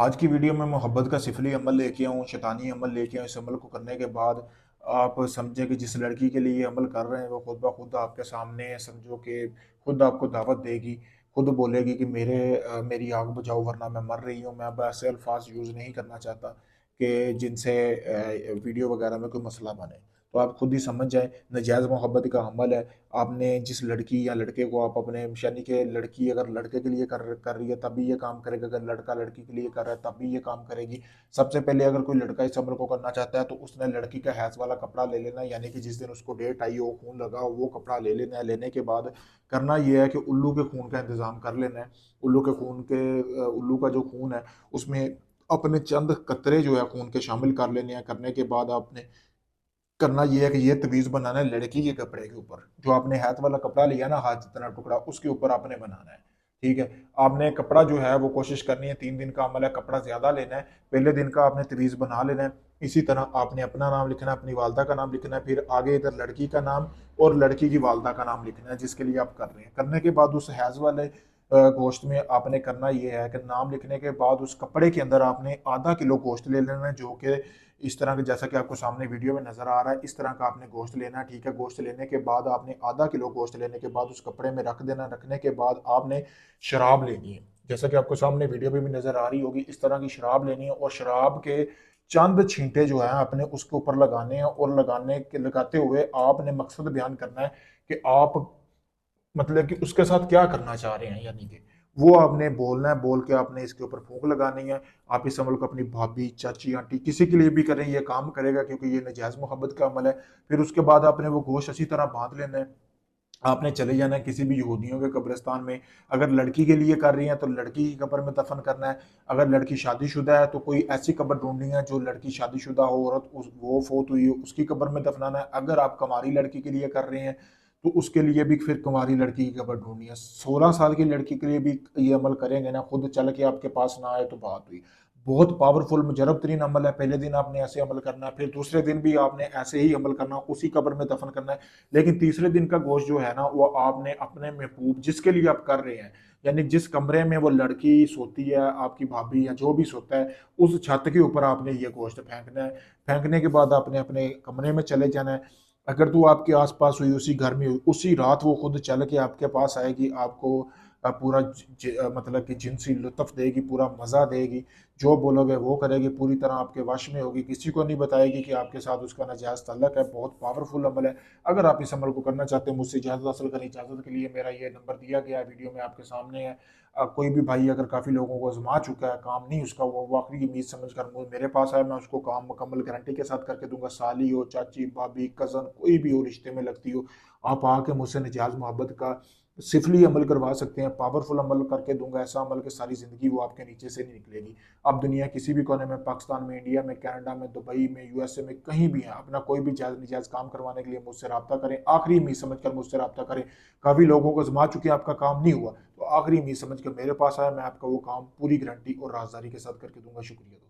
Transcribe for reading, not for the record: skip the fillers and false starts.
आज की वीडियो में मोहब्बत का सिफली अमल लेके आऊँ, शैतानी अमल लेके आऊँ। इस अमल को करने के बाद आप समझें कि जिस लड़की के लिए ये अमल कर रहे हैं वो खुद ब खुद आपके सामने है। समझो कि खुद आपको दावत देगी, खुद बोलेगी कि मेरी आग बुझाओ वरना मैं मर रही हूँ। मैं अब ऐसे अल्फाज यूज़ नहीं करना चाहता कि जिनसे वीडियो वगैरह में कोई मसला बने। तो आप खुद ही समझ जाएँ, नाजायज़ मोहब्बत का अमल है। आपने जिस लड़की या लड़के को आप अपने यानी कि लड़की अगर लड़के के लिए कर रही है तब भी ये काम करेगा, अगर लड़का लड़की के लिए कर रहा है तब भी ये काम करेगी। सबसे पहले अगर कोई लड़का इस अमल को करना चाहता है तो उसने लड़की का हैज़ वाला कपड़ा ले लेना है, यानी कि जिस दिन उसको डेट आई हो, खून लगा हो, वो कपड़ा ले लेना है। लेने के बाद करना ये है कि उल्लू के खून का इंतज़ाम कर लेना है। उल्लू का जो खून है उसमें अपने चंद कतरे जो है खून के शामिल कर लेने हैं। करने के बाद आपने करना ये है कि ये तवीज़ बनाना है लड़की के कपड़े के ऊपर। जो आपने हाथ वाला कपड़ा लिया ना, हाथ जितना टुकड़ा, उसके ऊपर आपने बनाना है। ठीक है? आपने कपड़ा जो है वो कोशिश करनी है, 3 दिन का अमल है, कपड़ा ज़्यादा लेना है। पहले दिन का आपने तवीज़ बना लेना है। इसी तरह आपने अपना नाम लिखना है, अपनी वालदा का नाम लिखना है, फिर आगे इधर लड़की का नाम और लड़की की वालदा का नाम लिखना है जिसके लिए आप कर रहे हैं। करने के बाद उस हैज़ वाले गोश्त में आपने करना ये है कि नाम लिखने के बाद उस कपड़े के अंदर आपने आधा किलो गोश्त ले लेना है, जो कि इस तरह के जैसा कि आपको सामने वीडियो में नजर आ रहा है, इस तरह का आपने गोश्त लेना है। ठीक है? गोश्त लेने के बाद आपने आधा किलो गोश्त लेने के बाद उस कपड़े में रख देना। रखने के बाद आपने शराब लेनी है, जैसा कि आपको सामने वीडियो में भी नजर आ रही होगी। इस तरह की शराब लेनी है और शराब के चंद छींटे जो है आपने उसके ऊपर लगाने हैं, और लगाते हुए आपने मकसद बयान करना है कि आप मतलब कि उसके साथ क्या करना चाह रहे हैं, यानी कि वो आपने बोलना है। बोल के आपने इसके ऊपर फूंक लगानी है। आप इस अमल को अपनी भाभी, चाची, आंटी किसी के लिए भी करें, ये काम करेगा क्योंकि ये नजायज मोहब्बत का अमल है। फिर उसके बाद आपने वो गोश्त अच्छी तरह बांध लेना है। आपने चले जाना है किसी भी यहूदियों के कब्रिस्तान में। अगर लड़की के लिए कर रही हैं तो लड़की की कब्र में दफन करना है। अगर लड़की शादीशुदा है तो कोई ऐसी कब्र ढूंढनी है जो लड़की शादीशुदा हो, औरत वो फोत हुई हो, उसकी कब्र में दफनाना है। अगर आप कुंवारी लड़की के लिए कर रहे हैं तो उसके लिए भी फिर कुंवारी लड़की की कब्र ढूंढनी है। 16 साल की लड़की के लिए भी ये अमल करेंगे ना, खुद चल के आपके पास ना आए तो बात हुई। बहुत पावरफुल मुजरब तरीन अमल है। पहले दिन आपने ऐसे अमल करना है, फिर दूसरे दिन भी आपने ऐसे ही अमल करना, उसी कब्र में दफन करना है। लेकिन तीसरे दिन का गोश्त जो है ना, वो आपने अपने महबूब जिसके लिए आप कर रहे हैं, यानी जिस कमरे में वो लड़की सोती है, आपकी भाभी या जो भी सोता है, उस छत के ऊपर आपने ये गोश्त फेंकना है। फेंकने के बाद आपने अपने कमरे में चले जाना है। अगर तो आपके आसपास हुई, उसी घर में हुई, उसी रात वो खुद चल के आपके पास आएगी, आपको पूरा मतलब कि जिनसी लुत्फ देगी, पूरा मज़ा देगी। जो बोलोगे वो करेगी, पूरी तरह आपके वश में होगी, किसी को नहीं बताएगी कि आपके साथ उसका नाजायज़ ताल्लुक है। बहुत पावरफुल अमल है। अगर आप इस अमल को करना चाहते हैं, मुझसे इजाज़त हासिल करें। इजाज़त के लिए मेरा ये नंबर दिया गया है, वीडियो में आपके सामने है। कोई भी भाई अगर काफ़ी लोगों को आजमा चुका है, काम नहीं उसका, वो आखिरी उम्मीद समझ कर मेरे पास आया, मैं उसको काम मुकम्मल गारंटी के साथ करके दूंगा। साली हो, चाची, भाभी, कज़न, कोई भी हो, रिश्ते में लगती हो, आप आके मुझसे निजाज मोहब्बत का सिफली अमल करवा सकते हैं। पावरफुल अमल करके दूंगा, ऐसा अमल कि सारी ज़िंदगी वो आपके नीचे से नहीं निकलेगी। आप दुनिया किसी भी कोने में, पाकिस्तान में, इंडिया में, कनाडा में, दुबई में, यूएसए में, कहीं भी हैं, अपना कोई भी जायज़ निजायज़ काम करवाने के लिए मुझसे रब्ता करें। आखिरी उम्मीद समझ कर मुझसे रब्ता करें। काफ़ी लोगों को आजमा चुके हैं, आपका काम नहीं हुआ, तो आखिरी उम्मीद समझ कर मेरे पास आया, मैं आपका वो काम पूरी गारंटी और राजदारी के साथ करके दूंगा। शुक्रिया।